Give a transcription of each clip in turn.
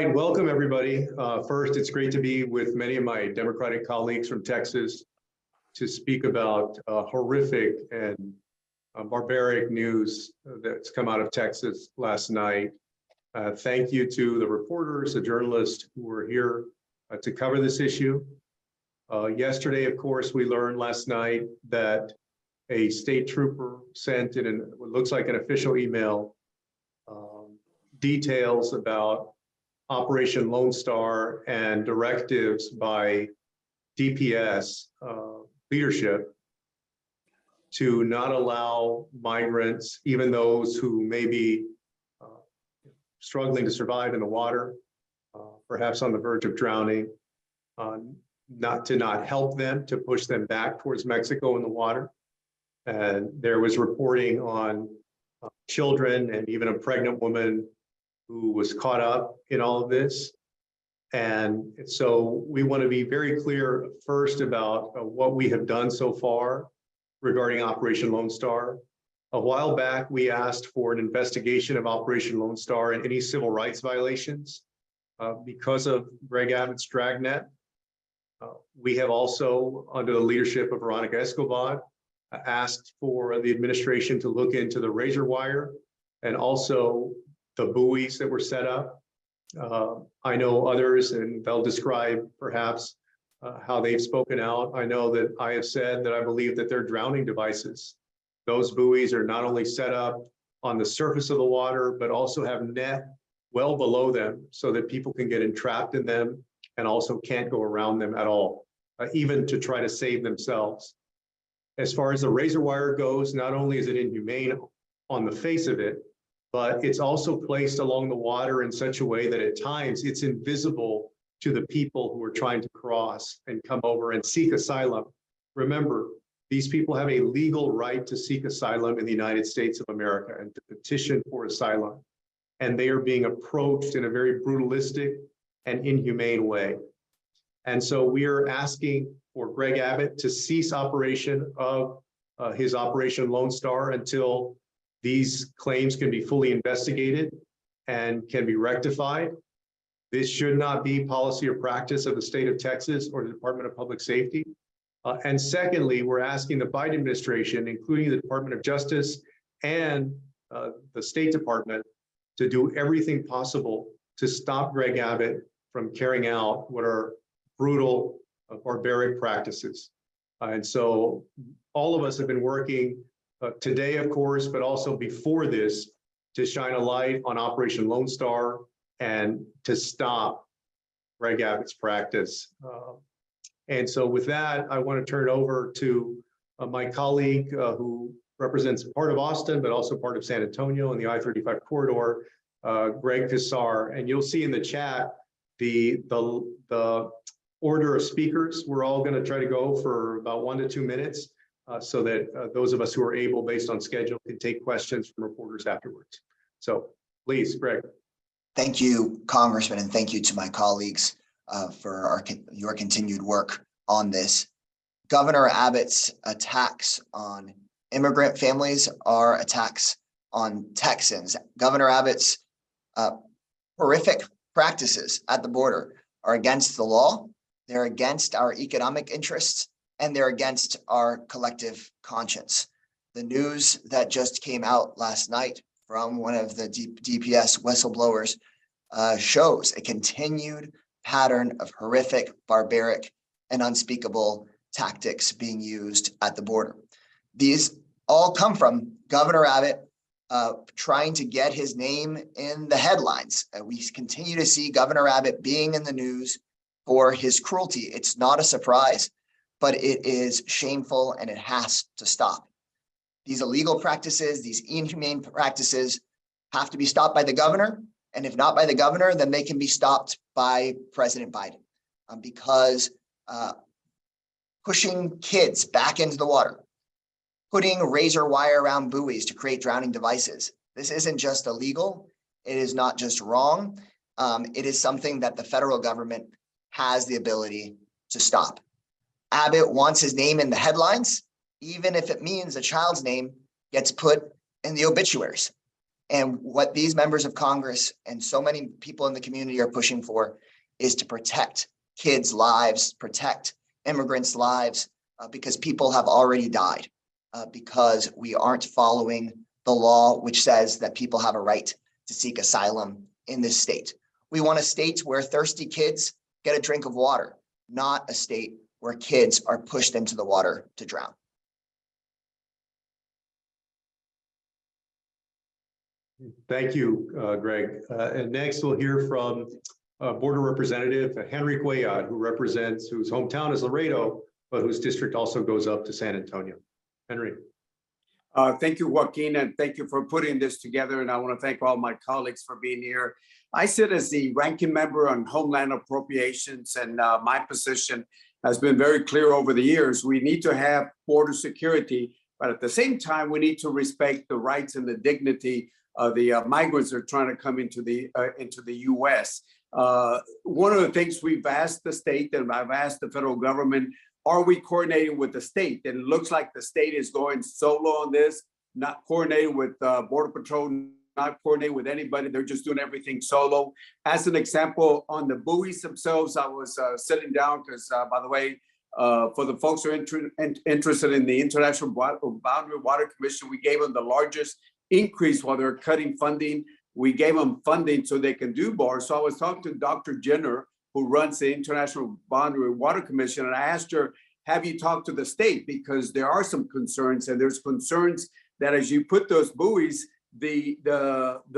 right, welcome everybody. First, it's great to be with many of my Democratic colleagues from Texas to speak about horrific and barbaric news that's come out of Texas last night. Thank you to the reporters, the journalists who were here to cover this issue. Yesterday, of course, we learned last night that a state trooper sent in what looks like an official email details about Operation Lone Star and directives by DPS leadership to not allow migrants, even those who may be struggling to survive in the water, perhaps on the verge of drowning, not help them, to push them back towards Mexico in the water. And there was reporting on children and even a pregnant woman who was caught up in all of this. And so we want to be very clear first about what we have done so far regarding Operation Lone Star. A while back, we asked for an investigation of Operation Lone Star and any civil rights violations because of Greg Abbott's dragnet. We have also, under the leadership of Veronica Escobar, asked for the administration to look into the razor wire and also the buoys that were set up. I know others, and they'll describe perhaps how they've spoken out. I know that I have said that I believe that they're drowning devices. Those buoys are not only set up on the surface of the water, but also have net well below them so that people can get entrapped in them and also can't go around them at all, even to try to save themselves. As far as the razor wire goes, not only is it inhumane on the face of it, but it's also placed along the water in such a way that at times it's invisible to the people who are trying to cross and come over and seek asylum. Remember, these people have a legal right to seek asylum in the United States of America and to petition for asylum. And they are being approached in a very brutalistic and inhumane way. And so we are asking for Greg Abbott to cease operation of his Operation Lone Star until these claims can be fully investigated and can be rectified. This should not be policy or practice of the state of Texas or the Department of Public Safety. And secondly, we're asking the Biden administration, including the Department of Justice and the State Department, to do everything possible to stop Greg Abbott from carrying out what are brutal, barbaric practices. And so all of us have been working today, of course, but also before this, to shine a light on Operation Lone Star and to stop Greg Abbott's practice. And so with that, I want to turn it over to my colleague who represents part of Austin, but also part of San Antonio in the I-35 corridor, Greg Cassar. And you'll see in the chat the order of speakers. We're all going to try to go for about 1 to 2 minutes. So that those of us who are able, based on schedule, can take questions from reporters afterwards. So please, Greg. Thank you, Congressman, and thank you to my colleagues for your continued work on this. Governor Abbott's attacks on immigrant families are attacks on Texans. Governor Abbott's horrific practices at the border are against the law. They're against our economic interests, and they're against our collective conscience. The news that just came out last night from one of the DPS whistleblowers shows a continued pattern of horrific, barbaric, and unspeakable tactics being used at the border. These all come from Governor Abbott trying to get his name in the headlines. We continue to see Governor Abbott being in the news for his cruelty. It's not a surprise, but it is shameful and it has to stop. These illegal practices, these inhumane practices have to be stopped by the governor. And if not by the governor, then they can be stopped by President Biden because pushing kids back into the water, putting razor wire around buoys to create drowning devices. This isn't just illegal. It is not just wrong. It is something that the federal government has the ability to stop. Abbott wants his name in the headlines, even if it means a child's name gets put in the obituaries. And what these members of Congress and so many people in the community are pushing for is to protect kids' lives, protect immigrants' lives, because people have already died because we aren't following the law, which says that people have a right to seek asylum in this state. We want a state where thirsty kids get a drink of water, not a state where kids are pushed into the water to drown. Thank you, Greg. And next we'll hear from Border Representative Henry Cuellar, whose hometown is Laredo, but whose district also goes up to San Antonio. Henry. Thank you, Joaquin, and thank you for putting this together. And I want to thank all my colleagues for being here. I sit as the ranking member on Homeland Appropriations, and my position has been very clear over the years. We need to have border security, but at the same time, we need to respect the rights and the dignity of the migrants that are trying to come into the U.S. One of the things we've asked the state, and I've asked the federal government, are we coordinating with the state? And it looks like the state is going solo on this, not coordinating with Border Patrol, not coordinating with anybody. They're just doing everything solo. As an example, on the buoys themselves, I was sitting down because, by the way, for the folks who are interested in the International Boundary Water Commission, we gave them the largest increase while they're cutting funding. We gave them funding so they can do more. So I was talking to Dr. Jenner, who runs the International Boundary Water Commission, and I asked her, have you talked to the state? Because there are some concerns, and there's concerns that as you put those buoys, the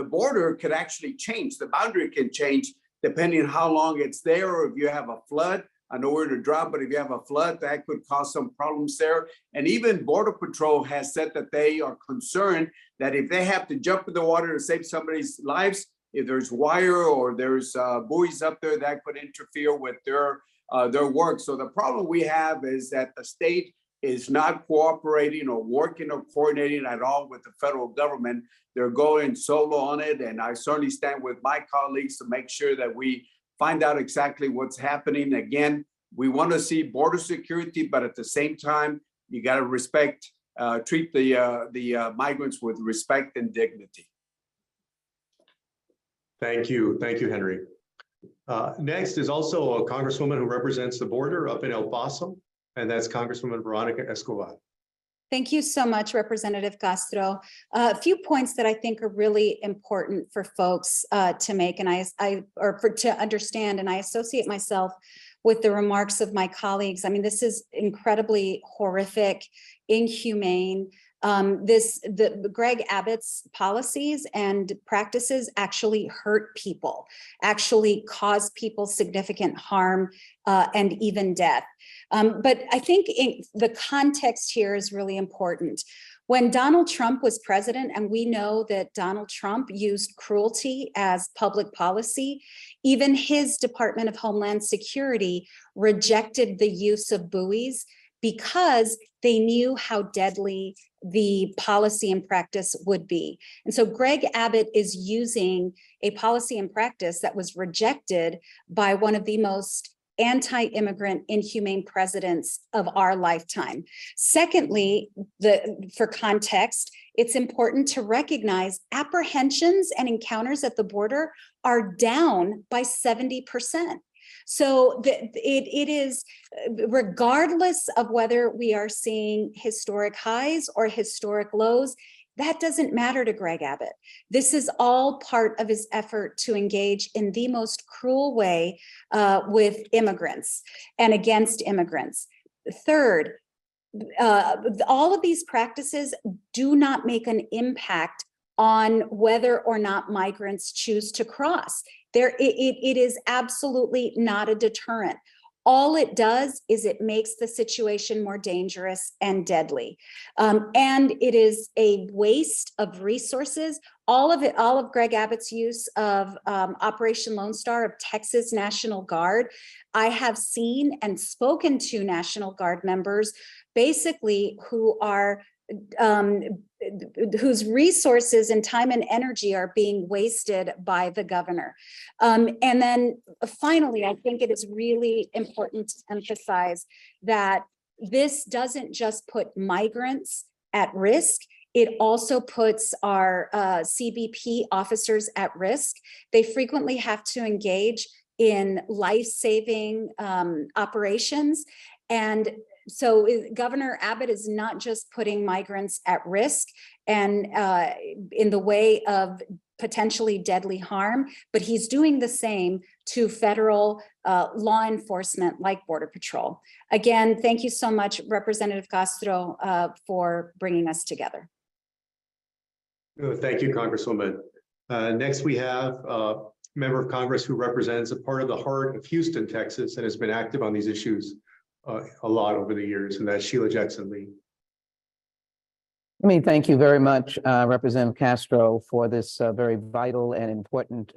border could actually change. The boundary can change depending on how long it's there, or if you have a flood. I know where to drop, but if you have a flood, that could cause some problems there. And even Border Patrol has said that they are concerned that if they have to jump in the water to save somebody's lives, if there's wire or there's buoys up there, that could interfere with their work. So the problem we have is that the state is not cooperating or working or coordinating at all with the federal government. They're going solo on it. And I certainly stand with my colleagues to make sure that we find out exactly what's happening. Again, we want to see border security, but at the same time, you got to treat the migrants with respect and dignity. Thank you, Henry. Next is also a Congresswoman who represents the border up in El Paso, and that's Congresswoman Veronica Escobar. Thank you so much, Representative Castro. A few points that I think are really important for folks to make, and to understand, and I associate myself with the remarks of my colleagues. I mean, this is incredibly horrific, inhumane. Greg Abbott's policies and practices actually hurt people, actually cause people significant harm and even death. But I think the context here is really important. When Donald Trump was president, and we know that Donald Trump used cruelty as public policy, even his Department of Homeland Security rejected the use of buoys because they knew how deadly the policy and practice would be. And so Greg Abbott is using a policy and practice that was rejected by one of the most anti-immigrant, inhumane presidents of our lifetime. Secondly, for context, it's important to recognize apprehensions and encounters at the border are down by 70%. So it is, regardless of whether we are seeing historic highs or historic lows, that doesn't matter to Greg Abbott. This is all part of his effort to engage in the most cruel way with immigrants and against immigrants. Third, all of these practices do not make an impact on whether or not migrants choose to cross. It is absolutely not a deterrent. All it does is it makes the situation more dangerous and deadly. And it is a waste of resources. All of Greg Abbott's use of Operation Lone Star of Texas National Guard. I have seen and spoken to National Guard members basically who are whose resources and time and energy are being wasted by the governor. And then finally, I think it is really important to emphasize that this doesn't just put migrants at risk, It also puts our CBP officers at risk. They frequently have to engage in life-saving operations. And so Governor Abbott is not just putting migrants at risk and in the way of potentially deadly harm, but he's doing the same to federal law enforcement like Border Patrol. Again, thank you so much, Representative Castro, for bringing us together. Thank you, Congresswoman. Next, we have a member of Congress who represents a part of the heart of Houston, Texas, and has been active on these issues a lot over the years, and that's Sheila Jackson Lee. Let me thank you very much, Representative Castro, for this very vital and important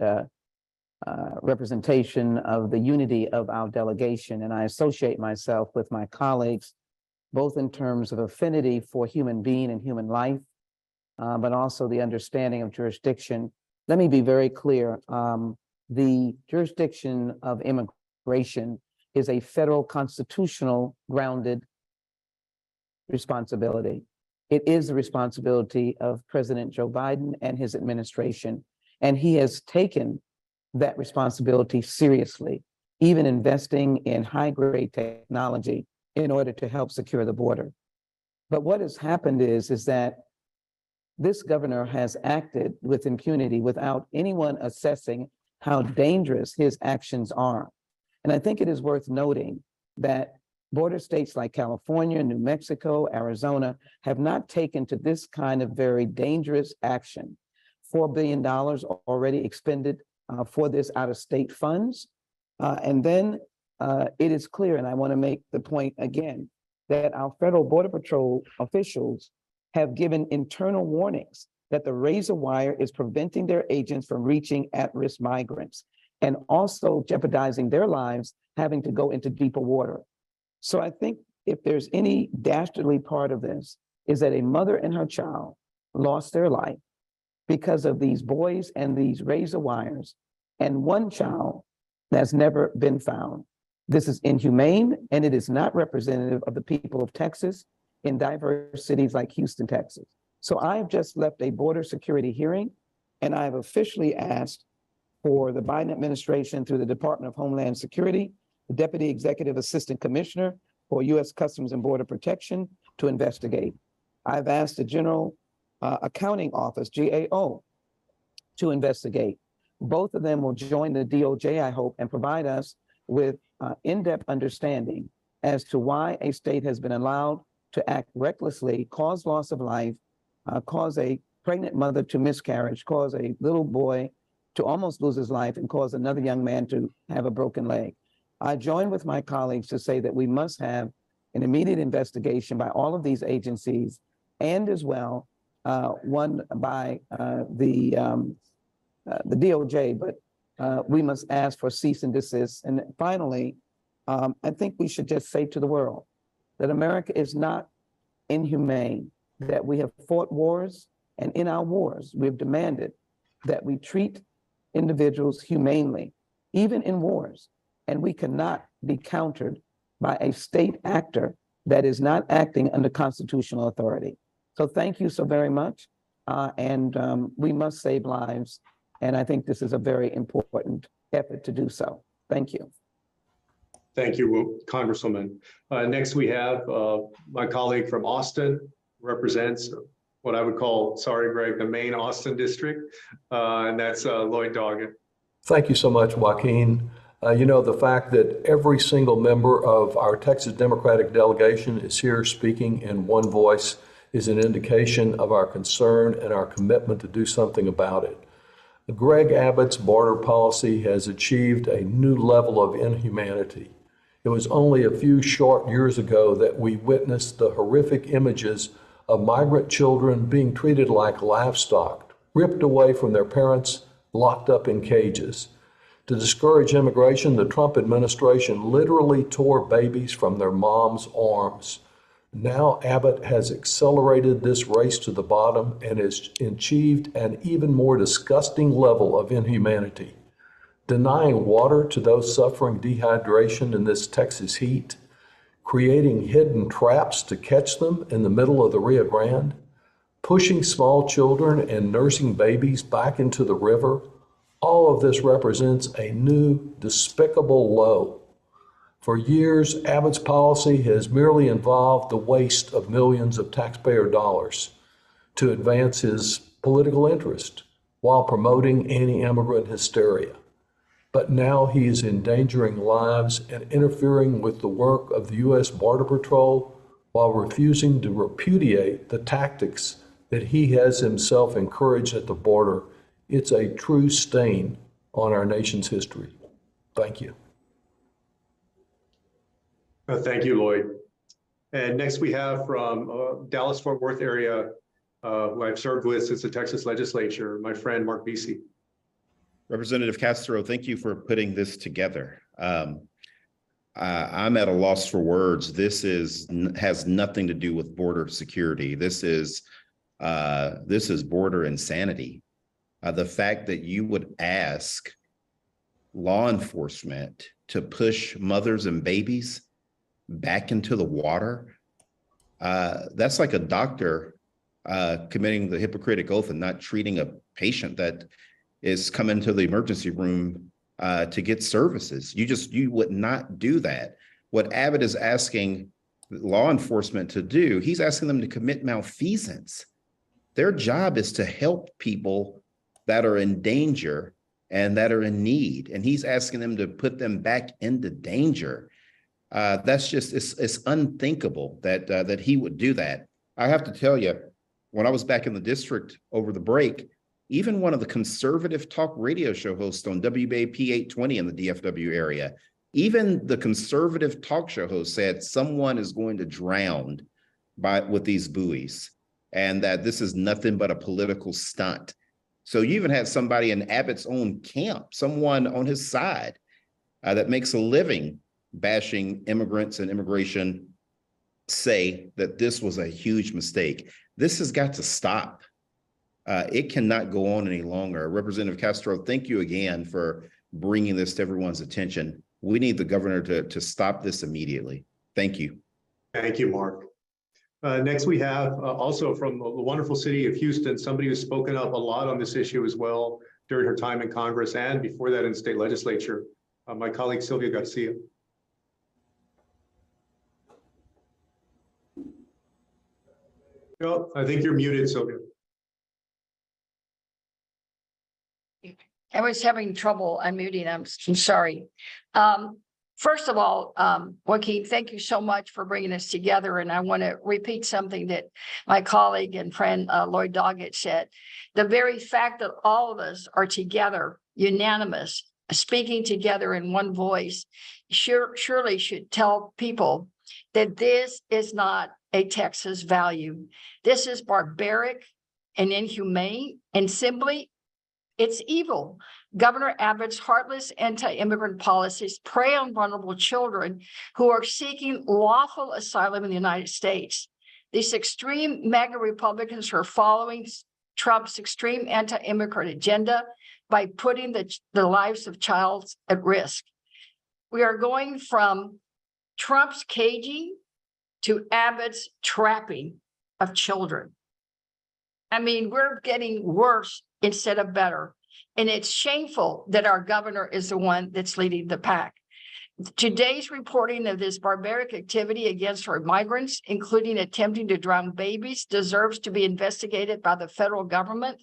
representation of the unity of our delegation. And I associate myself with my colleagues, both in terms of affinity for human being and human life, but also the understanding of jurisdiction. Let me be very clear. The jurisdiction of immigration is a federal constitutional grounded responsibility. It is the responsibility of President Joe Biden and his administration, and he has taken that responsibility seriously, even investing in high-grade technology in order to help secure the border. But what has happened is that this governor has acted with impunity without anyone assessing how dangerous his actions are. And I think it is worth noting that border states like California, New Mexico, Arizona have not taken to this kind of very dangerous action. $4 billion already expended for this out-of-state funds. And then it is clear, and I want to make the point again, that our federal Border Patrol officials have given internal warnings that the razor wire is preventing their agents from reaching at-risk migrants and also jeopardizing their lives having to go into deeper water. So I think if there's any dastardly part of this, is that a mother and her child lost their life because of these boys and these razor wires, and one child that's never been found. This is inhumane, and it is not representative of the people of Texas in diverse cities like Houston, Texas. So I have just left a border security hearing, and I have officially asked for the Biden administration through the Department of Homeland Security, the Deputy Executive Assistant Commissioner for U.S. Customs and Border Protection to investigate. I've asked the General Accounting Office, GAO, to investigate. Both of them will join the DOJ, I hope, and provide us with in-depth understanding as to why a state has been allowed to act recklessly, cause loss of life, cause a pregnant mother to miscarriage, cause a little boy to almost lose his life, and cause another young man to have a broken leg. I join with my colleagues to say that we must have an immediate investigation by all of these agencies, and as well, one by the DOJ, but we must ask for cease and desist. And finally, I think we should just say to the world that America is not inhumane, that we have fought wars, and in our wars, we've demanded that we treat individuals humanely, even in wars, and we cannot be countered by a state actor that is not acting under constitutional authority. So thank you so very much, and we must save lives, and I think this is a very important effort to do so. Thank you. Thank you, Congresswoman. Next, we have my colleague from Austin, represents what I would call, sorry, Greg, the main Austin district, and that's Lloyd Doggett. Thank you so much, Joaquin. You know, the fact that every single member of our Texas Democratic delegation is here speaking in one voice is an indication of our concern and our commitment to do something about it. Greg Abbott's border policy has achieved a new level of inhumanity. It was only a few short years ago that we witnessed the horrific images of migrant children being treated like livestock, ripped away from their parents, locked up in cages. To discourage immigration, the Trump administration literally tore babies from their moms' arms. Now Abbott has accelerated this race to the bottom and has achieved an even more disgusting level of inhumanity. Denying water to those suffering dehydration in this Texas heat, creating hidden traps to catch them in the middle of the Rio Grande, pushing small children and nursing babies back into the river, all of this represents a new despicable low. For years, Abbott's policy has merely involved the waste of millions of taxpayer dollars to advance his political interest while promoting anti-immigrant hysteria. But now he is endangering lives and interfering with the work of the U.S. Border Patrol while refusing to repudiate the tactics that he has himself encouraged at the border. It's a true stain on our nation's history. Thank you. Thank you, Lloyd. And next we have from Dallas-Fort Worth area, who I've served with since the Texas legislature, my friend Mark Vesey. Representative Castro, thank you for putting this together. I'm at a loss for words. This has nothing to do with border security. This is border insanity. The fact that you would ask law enforcement to push mothers and babies back into the water, that's like a doctor committing the Hippocratic Oath and not treating a patient that is coming to the emergency room to get services. You would not do that. What Abbott is asking law enforcement to do, he's asking them to commit malfeasance. Their job is to help people that are in danger and that are in need. And he's asking them to put them back into danger. That's just, it's unthinkable that he would do that. I have to tell you, when I was back in the district over the break, even one of the conservative talk radio show hosts on WBAP 820 in the DFW area, even the conservative talk show host said someone is going to drown with these buoys and that this is nothing but a political stunt. So you even had somebody in Abbott's own camp, someone on his side that makes a living bashing immigrants and immigration, say that this was a huge mistake. This has got to stop. It cannot go on any longer. Representative Castro, thank you again for bringing this to everyone's attention. We need the governor to stop this immediately. Thank you. Thank you, Mark. Next, we have also from the wonderful city of Houston, somebody who's spoken up a lot on this issue as well during her time in Congress and before that in state legislature, my colleague Sylvia Garcia. No, I think you're muted, Sylvia. I was having trouble unmuting. I'm sorry. First of all, Joaquin, thank you so much for bringing us together. And I want to repeat something that my colleague and friend Lloyd Doggett said. The very fact that all of us are together, unanimous, speaking together in one voice, surely should tell people that this is not a Texas value. This is barbaric and inhumane, and simply, it's evil. Governor Abbott's heartless anti-immigrant policies prey on vulnerable children who are seeking lawful asylum in the United States. These extreme MAGA Republicans are following Trump's extreme anti-immigrant agenda by putting the lives of children at risk. We are going from Trump's caging to Abbott's trapping of children. I mean, we're getting worse instead of better. And it's shameful that our governor is the one that's leading the pack. Today's reporting of this barbaric activity against our migrants, including attempting to drown babies, deserves to be investigated by the federal government.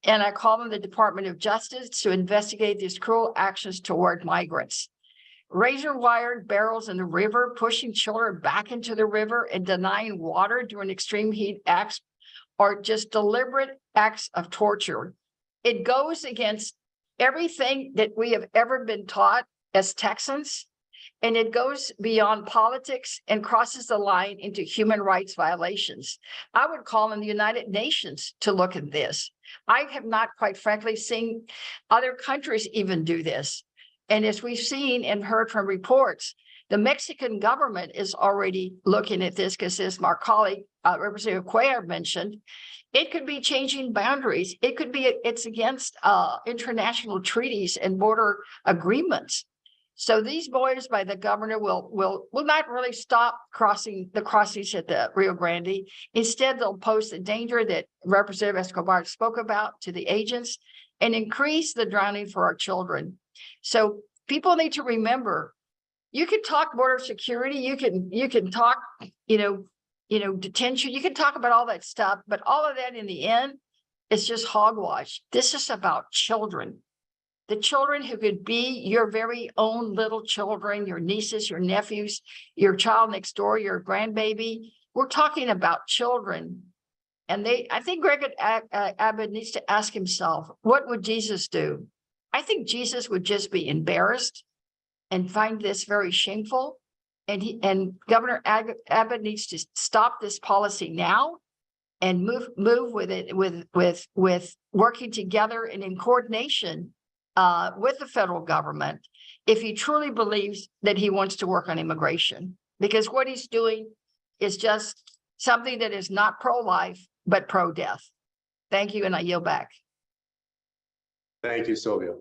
And I call on the Department of Justice to investigate these cruel actions toward migrants. Razor-wired barrels in the river, pushing children back into the river and denying water during extreme heat acts are just deliberate acts of torture. It goes against everything that we have ever been taught as Texans, and it goes beyond politics and crosses the line into human rights violations. I would call on the United Nations to look at this. I have not, quite frankly, seen other countries even do this. And as we've seen and heard from reports, the Mexican government is already looking at this because, as my colleague, Representative Cuellar mentioned, it could be changing boundaries. It could be, it's against international treaties and border agreements. So these boys by the governor will not really stop crossing the crossings at the Rio Grande. Instead, they'll pose the danger that Representative Escobar spoke about to the agents and increase the drowning for our children. So people need to remember, you can talk border security, you can talk, detention, you can talk about all that stuff, but all of that in the end, it's just hogwash. This is about children. The children who could be your very own little children, your nieces, your nephews, your child next door, your grandbaby. We're talking about children. And I think Greg Abbott needs to ask himself, what would Jesus do? I think Jesus would just be embarrassed and find this very shameful. And Governor Abbott needs to stop this policy now and move with it, with working together and in coordination with the federal government, if he truly believes that he wants to work on immigration, because what he's doing is just something that is not pro-life, but pro-death. Thank you, and I yield back. Thank you, Sylvia.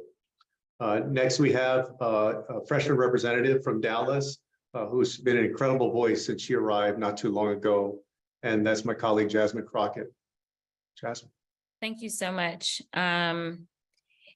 Next, we have a freshman representative from Dallas, who's been an incredible voice since she arrived not too long ago, and that's my colleague, Jasmine Crockett. Jasmine. Thank you so much.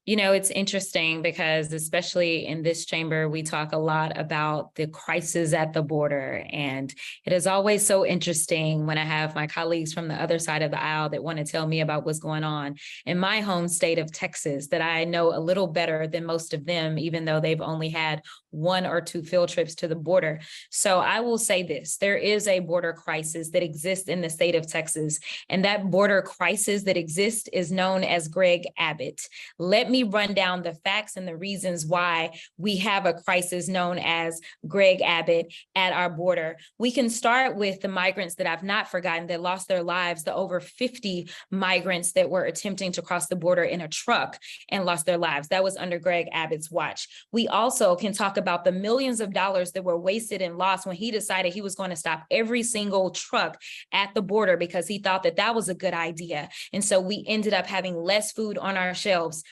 It's interesting because especially in this chamber, we talk a lot about the crisis at the border. And it is always so interesting when I have my colleagues from the other side of the aisle that want to tell me about what's going on in my home state of Texas, that I know a little better than most of them, even though they've only had 1 or 2 field trips to the border. So I will say this, there is a border crisis that exists in the state of Texas, and that border crisis that exists is known as Greg Abbott. Let me run down the facts and the reasons why we have a crisis known as Greg Abbott at our border. We can start with the migrants that I've not forgotten that lost their lives, the over 50 migrants that were attempting to cross the border in a truck and lost their lives. That was under Greg Abbott's watch. We also can talk about the millions of dollars that were wasted and lost when he decided he was going to stop every single truck at the border because he thought that that was a good idea. And so we ended up having less food on our shelves.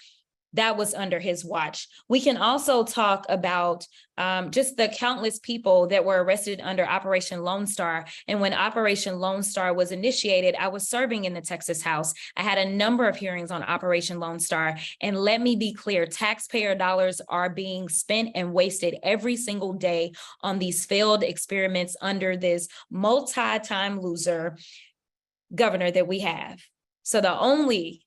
That was under his watch. We can also talk about just the countless people that were arrested under Operation Lone Star. And when Operation Lone Star was initiated, I was serving in the Texas House. I had a number of hearings on Operation Lone Star. And let me be clear, taxpayer dollars are being spent and wasted every single day on these failed experiments under this multi-time loser governor that we have. So the only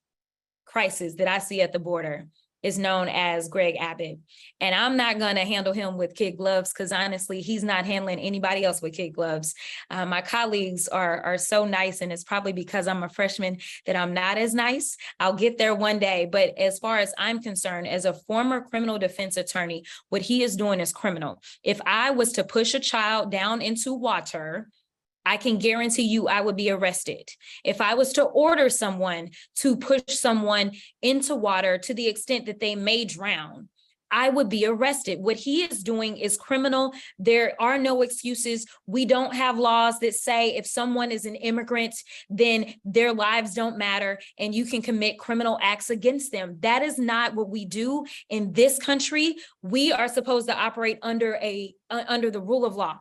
crisis that I see at the border is known as Greg Abbott. And I'm not going to handle him with kid gloves because honestly, he's not handling anybody else with kid gloves. My colleagues are so nice, and it's probably because I'm a freshman that I'm not as nice. I'll get there one day. But as far as I'm concerned, as a former criminal defense attorney, what he is doing is criminal. If I was to push a child down into water, I can guarantee you I would be arrested. If I was to order someone to push someone into water to the extent that they may drown, I would be arrested. What he is doing is criminal. There are no excuses. We don't have laws that say if someone is an immigrant, then their lives don't matter and you can commit criminal acts against them. That is not what we do in this country. We are supposed to operate under the rule of law.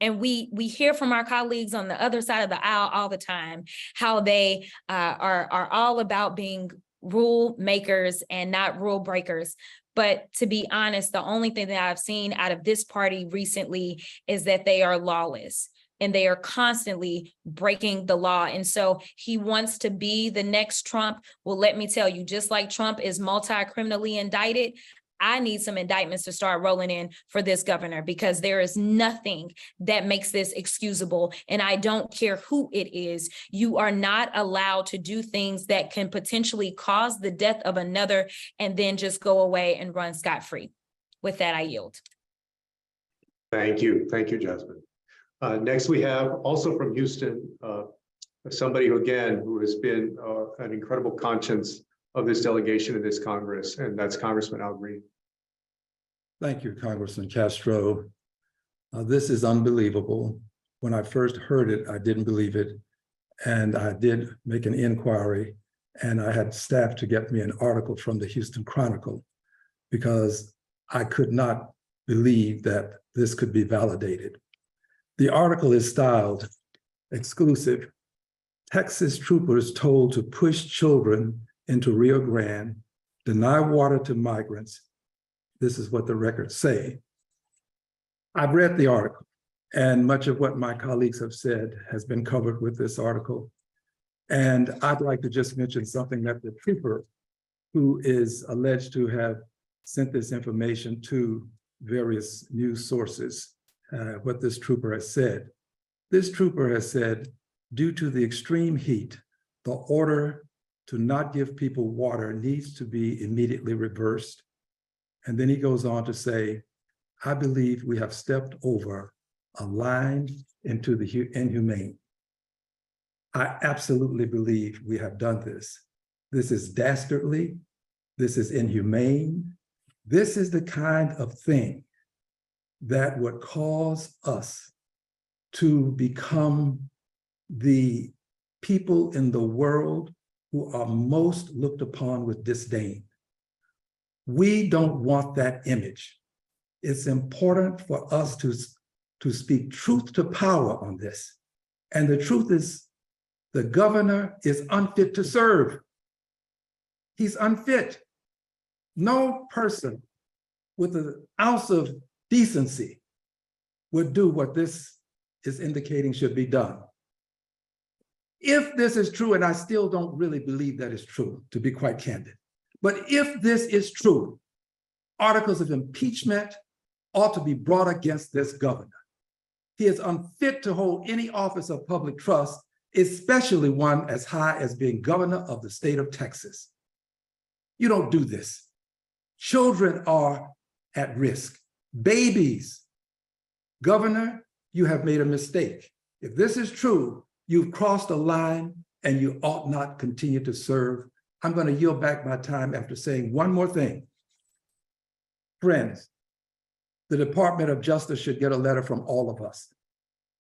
And we hear from our colleagues on the other side of the aisle all the time how they are all about being rule makers and not rule breakers. But to be honest, the only thing that I've seen out of this party recently is that they are lawless and they are constantly breaking the law. And so he wants to be the next Trump. Well, let me tell you, just like Trump is multi-criminally indicted, I need some indictments to start rolling in for this governor because there is nothing that makes this excusable. And I don't care who it is. You are not allowed to do things that can potentially cause the death of another and then just go away and run scot-free. With that, I yield. Thank you. Thank you, Jasmine. Next, we have also from Houston, somebody who has been an incredible conscience of this delegation in this Congress, and that's Congressman Al Green. Thank you, Congressman Castro. This is unbelievable. When I first heard it, I didn't believe it. And I did make an inquiry, and I had staff to get me an article from the Houston Chronicle because I could not believe that this could be validated. The article is styled exclusive. Texas troopers told to push children into Rio Grande, deny water to migrants. This is what the records say. I've read the article, and much of what my colleagues have said has been covered with this article. And I'd like to just mention something that the trooper, who is alleged to have sent this information to various news sources, what this trooper has said. This trooper has said, due to the extreme heat, the order to not give people water needs to be immediately reversed. And then he goes on to say, I believe we have stepped over a line into the inhumane. I absolutely believe we have done this. This is dastardly. This is inhumane. This is the kind of thing that would cause us to become the people in the world who are most looked upon with disdain. We don't want that image. It's important for us to speak truth to power on this. And the truth is, the governor is unfit to serve. He's unfit. No person with an ounce of decency would do what this is indicating should be done. If this is true, and I still don't really believe that is true, to be quite candid, but if this is true, articles of impeachment ought to be brought against this governor. He is unfit to hold any office of public trust, especially one as high as being governor of the state of Texas. You don't do this. Children are at risk. Babies. Governor, you have made a mistake. If this is true, you've crossed a line and you ought not continue to serve. I'm going to yield back my time after saying one more thing. Friends, the Department of Justice should get a letter from all of us.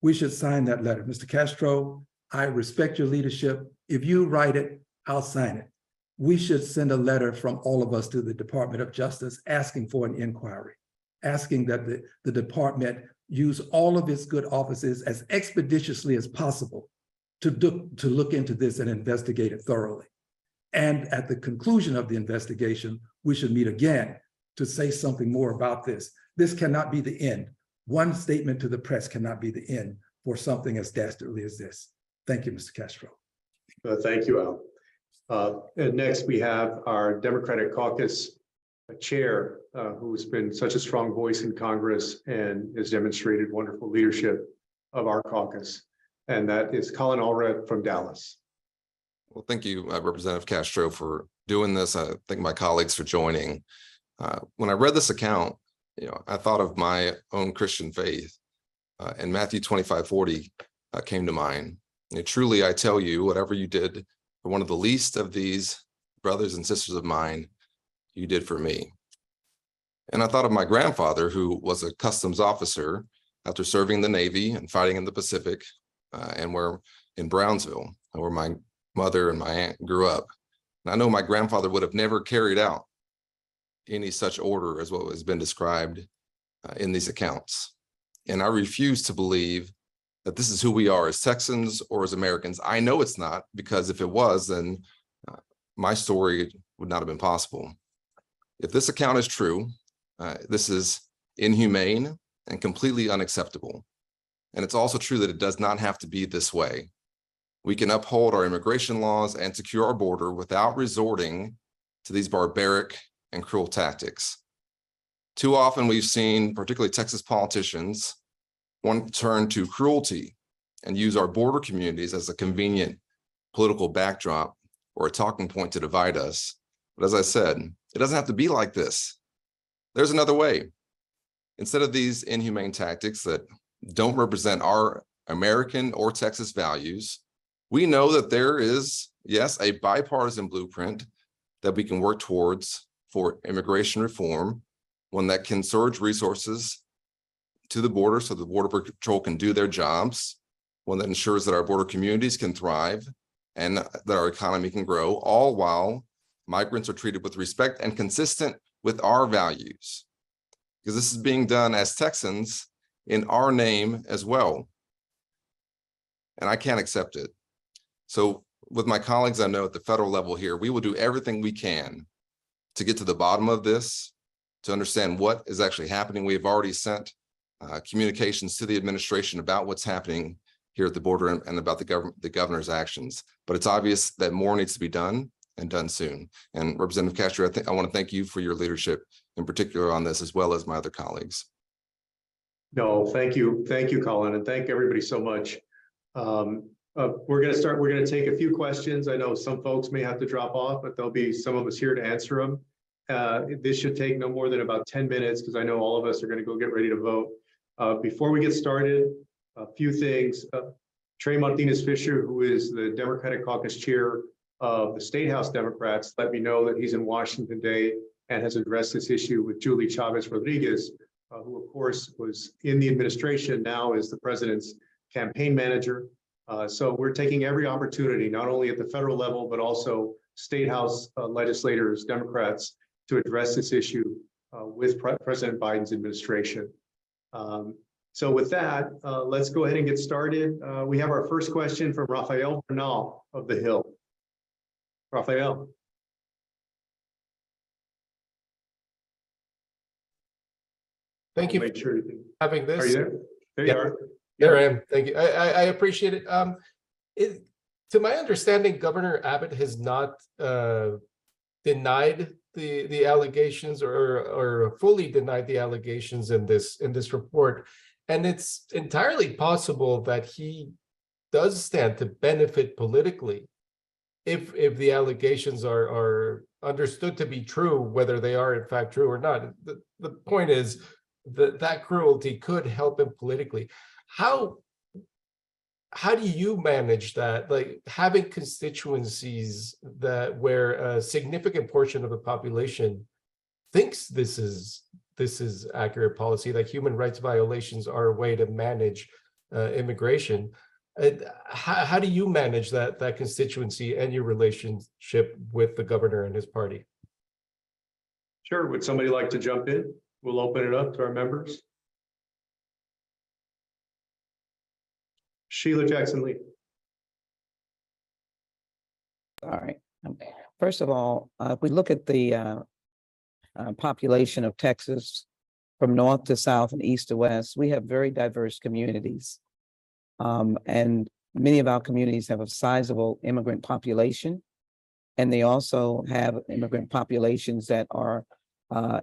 We should sign that letter. Mr. Castro, I respect your leadership. If you write it, I'll sign it. We should send a letter from all of us to the Department of Justice asking for an inquiry, asking that the department use all of its good offices as expeditiously as possible to look into this and investigate it thoroughly. And at the conclusion of the investigation, we should meet again to say something more about this. This cannot be the end. One statement to the press cannot be the end for something as dastardly as this. Thank you, Mr. Castro. Thank you, Al. And next we have our Democratic Caucus chair, who's been such a strong voice in Congress and has demonstrated wonderful leadership of our caucus. And that is Colin Allred from Dallas. Well, thank you, Representative Castro, for doing this. I thank my colleagues for joining. When I read this account, I thought of my own Christian faith, and Matthew 25:40 came to mind. Truly, I tell you, whatever you did for one of the least of these brothers and sisters of mine, you did for me. And I thought of my grandfather, who was a customs officer after serving the Navy and fighting in the Pacific, and we're in Brownsville, where my mother and my aunt grew up. And I know my grandfather would have never carried out any such order as what has been described in these accounts. And I refuse to believe that this is who we are as Texans or as Americans. I know it's not, because if it was, then my story would not have been possible. If this account is true, this is inhumane and completely unacceptable. And it's also true that it does not have to be this way. We can uphold our immigration laws and secure our border without resorting to these barbaric and cruel tactics. Too often we've seen, particularly Texas politicians, want to turn to cruelty and use our border communities as a convenient political backdrop or a talking point to divide us. But as I said, it doesn't have to be like this. There's another way. Instead of these inhumane tactics that don't represent our American or Texas values, we know that there is, yes, a bipartisan blueprint that we can work towards for immigration reform, one that can surge resources to the border so the Border Patrol can do their jobs, one that ensures that our border communities can thrive and that our economy can grow, all while migrants are treated with respect and consistent with our values. because this is being done as Texans in our name as well. And I can't accept it. So with my colleagues, I know at the federal level here, we will do everything we can to get to the bottom of this, to understand what is actually happening. We have already sent communications to the administration about what's happening here at the border and about the governor's actions. But it's obvious that more needs to be done and done soon. And Representative Castro, I want to thank you for your leadership in particular on this, as well as my other colleagues. No, thank you, Colin, and thank everybody so much. We're going to take a few questions. I know some folks may have to drop off, but there'll be some of us here to answer them. This should take no more than about 10 minutes because I know all of us are going to go get ready to vote. Before we get started, a few things. Trey Martinez Fisher, who is the Democratic Caucus Chair of the State House Democrats, let me know that he's in Washington today and has addressed this issue with Julie Chavez Rodriguez, who of course was in the administration, now is the president's campaign manager. So we're taking every opportunity, not only at the federal level, but also State House legislators, Democrats, to address this issue with President Biden's administration. So with that, let's go ahead and get started. We have our first question from Rafael Bernal of The Hill. Rafael. Thank you Make sure you can. having this. Are you there? There you are. There I am. Thank you. I appreciate it. To my understanding, Governor Abbott has not denied the allegations or fully denied the allegations in this report. And it's entirely possible that he does stand to benefit politically if the allegations are understood to be true, whether they are in fact true or not. The point is that cruelty could help him politically. How do you manage that? Like having constituencies where a significant portion of the population thinks this is accurate policy, that human rights violations are a way to manage immigration. How do you manage that constituency and your relationship with the governor and his party? Sure. Would somebody like to jump in? We'll open it up to our members. Sheila Jackson Lee. All right. First of all, if we look at the population of Texas from north to south and east to west, we have very diverse communities. And many of our communities have a sizable immigrant population. And they also have immigrant populations that are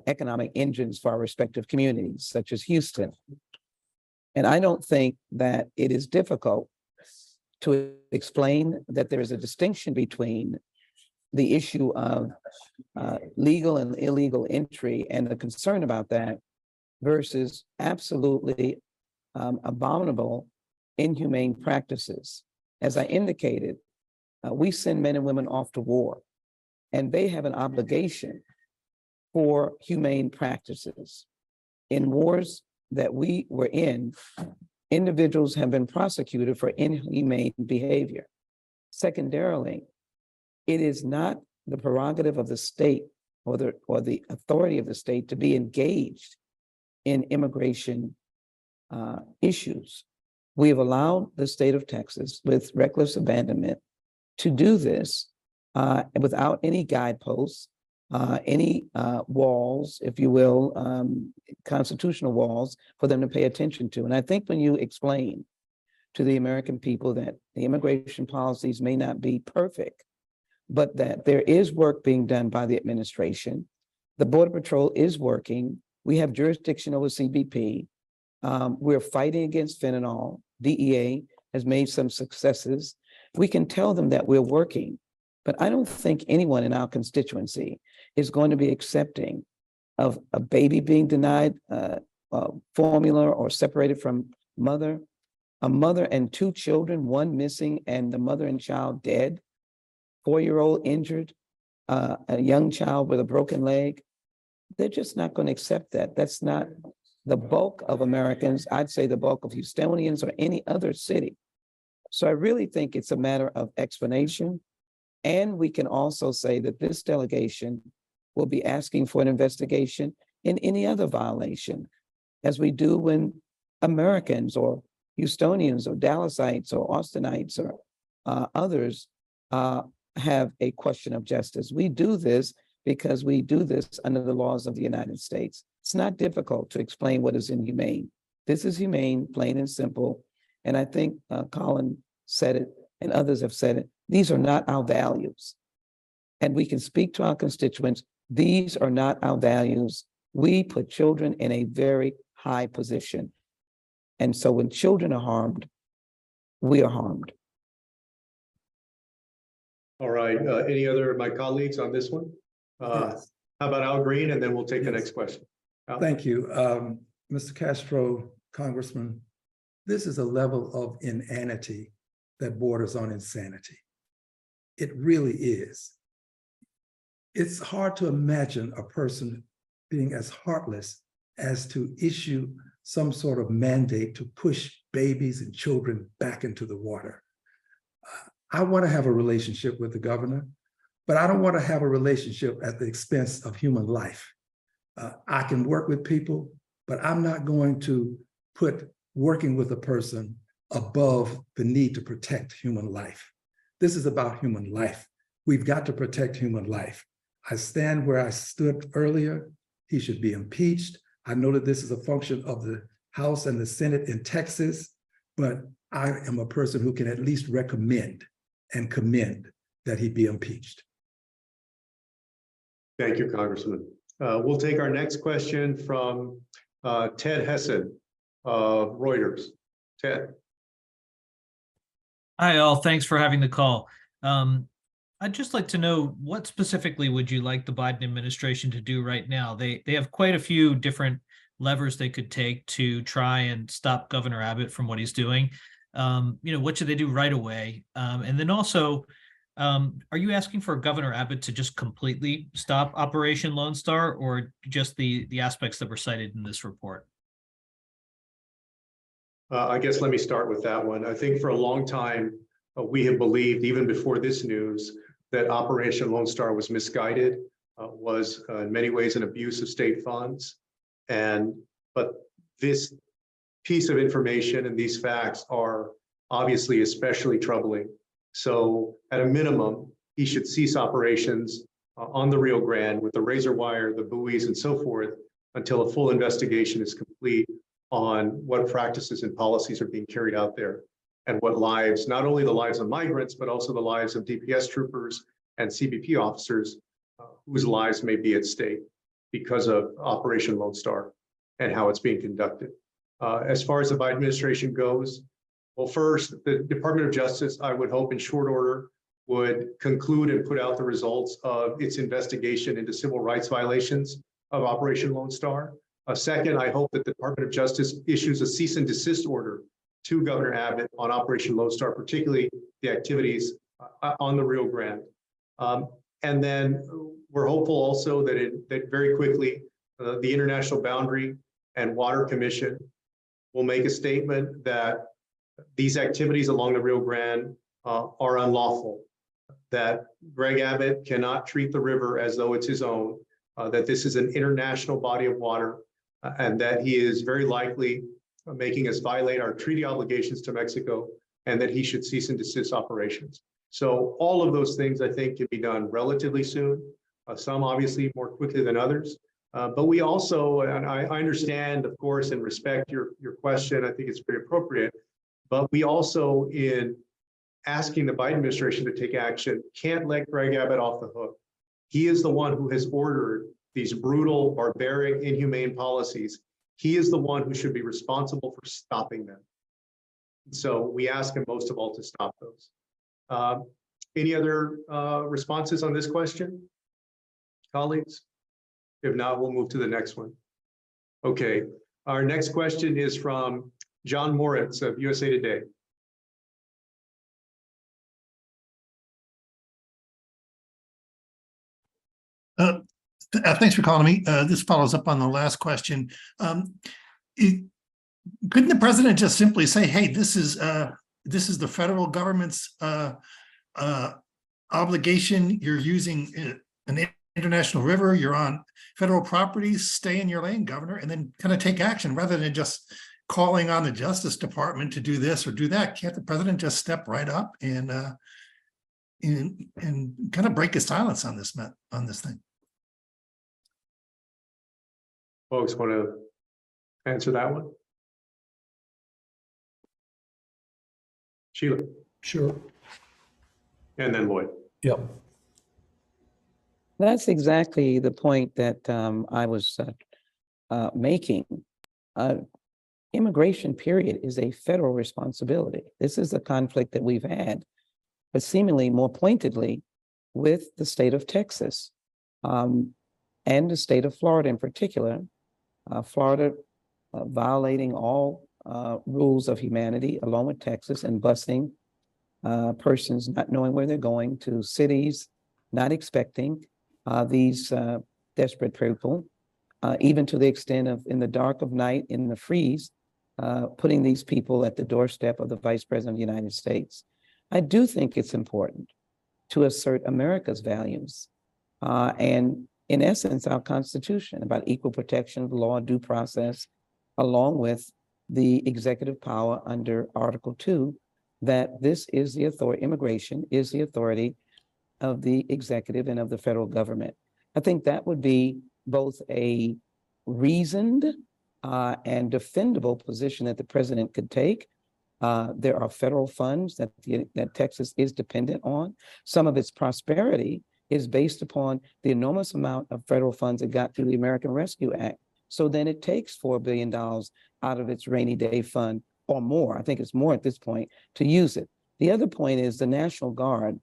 economic engines for our respective communities, such as Houston. And I don't think that it is difficult to explain that there is a distinction between the issue of legal and illegal entry and the concern about that versus absolutely abominable, inhumane practices. As I indicated, we send men and women off to war, and they have an obligation for humane practices. In wars that we were in, individuals have been prosecuted for inhumane behavior. Secondarily, it is not the prerogative of the state or the authority of the state to be engaged in immigration issues. We have allowed the state of Texas, with reckless abandonment, to do this without any guideposts, any walls, if you will, constitutional walls for them to pay attention to. And I think when you explain to the American people that the immigration policies may not be perfect, but that there is work being done by the administration, the Border Patrol is working, we have jurisdiction over CBP, we're fighting against fentanyl, DEA has made some successes. We can tell them that we're working, but I don't think anyone in our constituency is going to be accepting of a baby being denied formula or separated from mother, a mother and two children, one missing and the mother and child dead, 4-year-old injured, a young child with a broken leg. They're just not going to accept that. That's not the bulk of Americans. I'd say the bulk of Houstonians or any other city. So I really think it's a matter of explanation. And we can also say that this delegation will be asking for an investigation in any other violation, as we do when Americans or Houstonians or Dallasites or Austinites or others have a question of justice. We do this because we do this under the laws of the United States. It's not difficult to explain what is inhumane. This is humane, plain and simple. And I think Colin said it and others have said it. These are not our values. And we can speak to our constituents. These are not our values. We put children in a very high position. And so when children are harmed, we are harmed. All right, any other of my colleagues on this one? Yes. How about Al Green, and then we'll take the Yes. next question. Al? Thank you. Mr. Castro, Congressman, this is a level of inanity that borders on insanity. It really is. It's hard to imagine a person being as heartless as to issue some sort of mandate to push babies and children back into the water. I want to have a relationship with the governor, but I don't want to have a relationship at the expense of human life. I can work with people, but I'm not going to put working with a person above the need to protect human life. This is about human life. We've got to protect human life. I stand where I stood earlier. He should be impeached. I know that this is a function of the House and the Senate in Texas, but I am a person who can at least recommend and commend that he be impeached. Thank you, Congressman. We'll take our next question from Ted Hessen of Reuters. Ted. Hi, all. Thanks for having the call. I'd just like to know, what specifically would you like the Biden administration to do right now? They have quite a few different levers they could take to try and stop Governor Abbott from what he's doing. What should they do right away? And then also, are you asking for Governor Abbott to just completely stop Operation Lone Star, or just the aspects that were cited in this report? I guess let me start with that one. I think for a long time, we have believed, even before this news, that Operation Lone Star was misguided, was in many ways an abuse of state funds. But this piece of information and these facts are obviously especially troubling. So at a minimum, he should cease operations on the Rio Grande with the razor wire, the buoys, and so forth, until a full investigation is complete on what practices and policies are being carried out there, and what lives, not only the lives of migrants, but also the lives of DPS troopers and CBP officers whose lives may be at stake because of Operation Lone Star and how it's being conducted. As far as the Biden administration goes, well, first, the Department of Justice, I would hope in short order, would conclude and put out the results of its investigation into civil rights violations of Operation Lone Star. Second, I hope that the Department of Justice issues a cease and desist order to Governor Abbott on Operation Lone Star, particularly the activities on the Rio Grande. And then we're hopeful also that very quickly the International Boundary and Water Commission will make a statement that these activities along the Rio Grande are unlawful, that Greg Abbott cannot treat the river as though it's his own, that this is an international body of water, and that he is very likely making us violate our treaty obligations to Mexico, and that he should cease and desist operations. So all of those things, I think, can be done relatively soon, some obviously more quickly than others. But we also, and I understand, of course, and respect your question, I think it's very appropriate, but we also, in asking the Biden administration to take action, can't let Greg Abbott off the hook. He is the one who has ordered these brutal, barbaric, inhumane policies. He is the one who should be responsible for stopping them. So we ask him most of all to stop those. Any other responses on this question, colleagues? If not, we'll move to the next one. Okay, our next question is from John Moritz of USA Today. Thanks for calling me. This follows up on the last question. Couldn't the president just simply say, "Hey, this is the federal government's obligation. You're using an international river, you're on federal properties, stay in your lane, Governor, and then kind of take action rather than just calling on the Justice Department to do this or do that. Can't the president just step right up and kind of break his silence on this thing? Folks want to answer that one? Sheila, Sure. and then Lloyd. Yep. That's exactly the point that I was making. Immigration, period, is a federal responsibility. This is a conflict that we've had, but seemingly more pointedly with the state of Texas and the state of Florida in particular. Florida violating all rules of humanity, along with Texas, and busing persons not knowing where they're going to cities, not expecting these desperate people, even to the extent of in the dark of night, in the freeze, putting these people at the doorstep of the Vice President of the United States. I do think it's important to assert America's values and, in essence, our Constitution about equal protection of law, due process, along with the executive power under Article 2, that this is the authority, immigration is the authority of the executive and of the federal government. I think that would be both a reasoned and defendable position that the president could take. There are federal funds that Texas is dependent on. Some of its prosperity is based upon the enormous amount of federal funds that got through the American Rescue Act. So then it takes $4 billion out of its rainy day fund or more. I think it's more at this point to use it. The other point is the National Guard.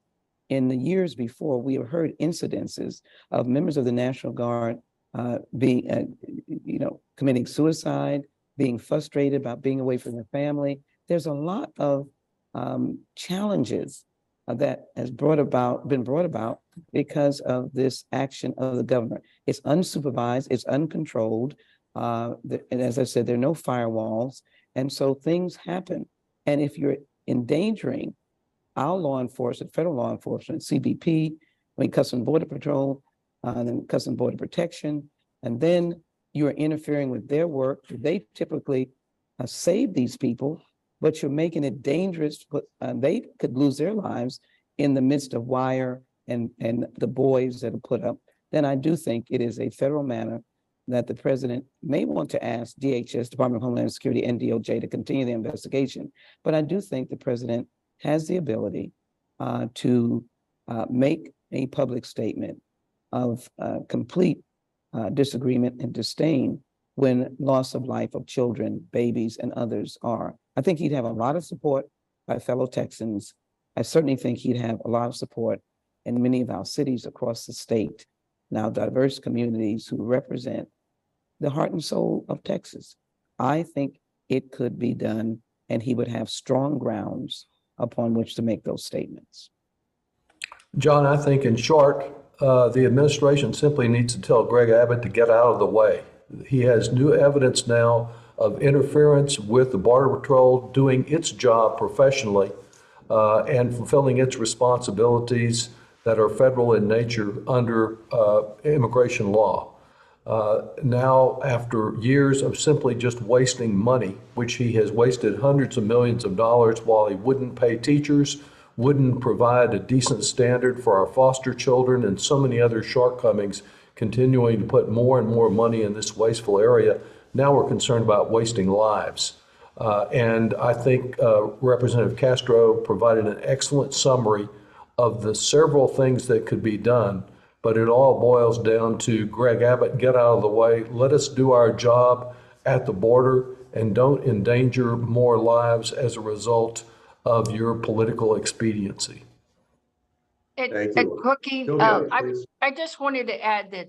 In the years before, we have heard incidences of members of the National Guard being, committing suicide, being frustrated about being away from their family. There's a lot of challenges that has been brought about because of this action of the government. It's unsupervised, it's uncontrolled. And as I said, there are no firewalls. And so things happen. And if you're endangering our law enforcement, federal law enforcement, CBP, Customs and Border Patrol, then Customs and Border Protection, and then you're interfering with their work. They typically save these people, but you're making it dangerous. They could lose their lives in the midst of wire and the buoys that are put up. Then I do think it is a federal matter that the president may want to ask DHS, Department of Homeland Security, and DOJ to continue the investigation. But I do think the president has the ability to make a public statement of complete disagreement and disdain when loss of life of children, babies, and others are. I think he'd have a lot of support by fellow Texans. I certainly think he'd have a lot of support in many of our cities across the state, now diverse communities who represent the heart and soul of Texas. I think it could be done, and he would have strong grounds upon which to make those statements. John, I think in short, the administration simply needs to tell Greg Abbott to get out of the way. He has new evidence now of interference with the Border Patrol doing its job professionally and fulfilling its responsibilities that are federal in nature under immigration law. Now, after years of simply just wasting money, which he has wasted hundreds of millions of dollars while he wouldn't pay teachers, wouldn't provide a decent standard for our foster children, and so many other shortcomings, continuing to put more and more money in this wasteful area. Now we're concerned about wasting lives. And I think Representative Castro provided an excellent summary of the several things that could be done, but it all boils down to Greg Abbott, get out of the way, let us do our job at the border, and don't endanger more lives as a result of your political expediency. Thank you. Cookie, Sylvia, please. I just wanted to add that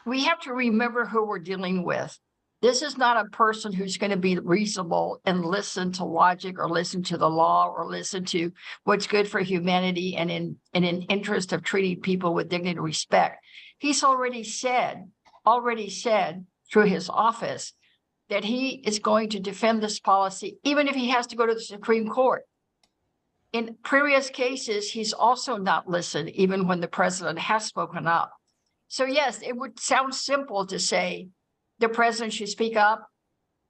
we have to remember who we're dealing with. This is not a person who's going to be reasonable and listen to logic or listen to the law or listen to what's good for humanity and in interest of treating people with dignity and respect. He's already said through his office that he is going to defend this policy, even if he has to go to the Supreme Court. in previous cases, he's also not listened, even when the president has spoken up. So yes, it would sound simple to say the president should speak up,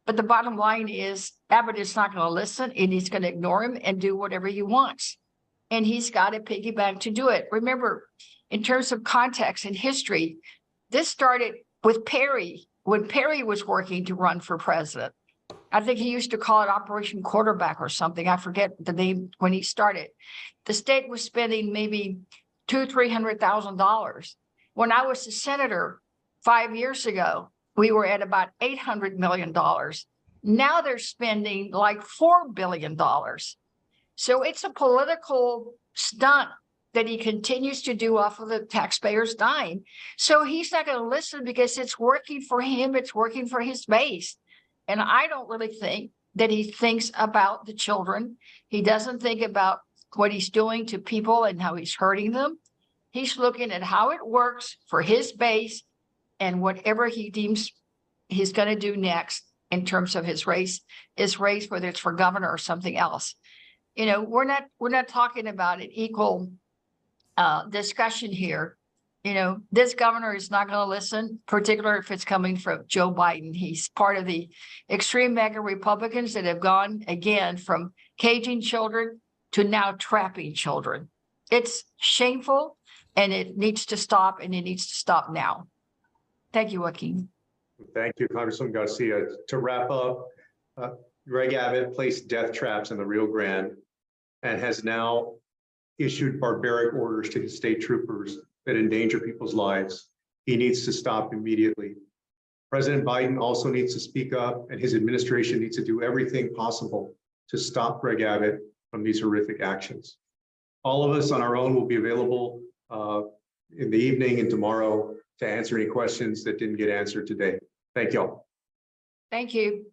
but the bottom line is Abbott is not going to listen and he's going to ignore him and do whatever he wants. And he's got a piggy bank to do it. Remember, in terms of context and history, this started with Perry, when Perry was working to run for president. I think he used to call it Operation Quarterback or something. I forget the name when he started. The state was spending maybe $200,000-300,000. When I was a senator 5 years ago, we were at about $800 million. Now they're spending like $4 billion. So it's a political stunt that he continues to do off of the taxpayers' dime. So he's not going to listen because it's working for him. It's working for his base. And I don't really think that he thinks about the children. He doesn't think about what he's doing to people and how he's hurting them. He's looking at how it works for his base and whatever he deems he's going to do next in terms of his race, whether it's for governor or something else. You know, we're not talking about an equal discussion here. You know, this governor is not going to listen, particularly if it's coming from Joe Biden. He's part of the extreme MAGA Republicans that have gone again from caging children to now trapping children. It's shameful and it needs to stop, and it needs to stop now. Thank you, Joaquin. Thank you, Congresswoman Garcia. To wrap up, Greg Abbott placed death traps in the Rio Grande and has now issued barbaric orders to his state troopers that endanger people's lives. He needs to stop immediately. President Biden also needs to speak up, and his administration needs to do everything possible to stop Greg Abbott from these horrific actions. All of us on our own will be available in the evening and tomorrow to answer any questions that didn't get answered today. Thank y'all. Thank you.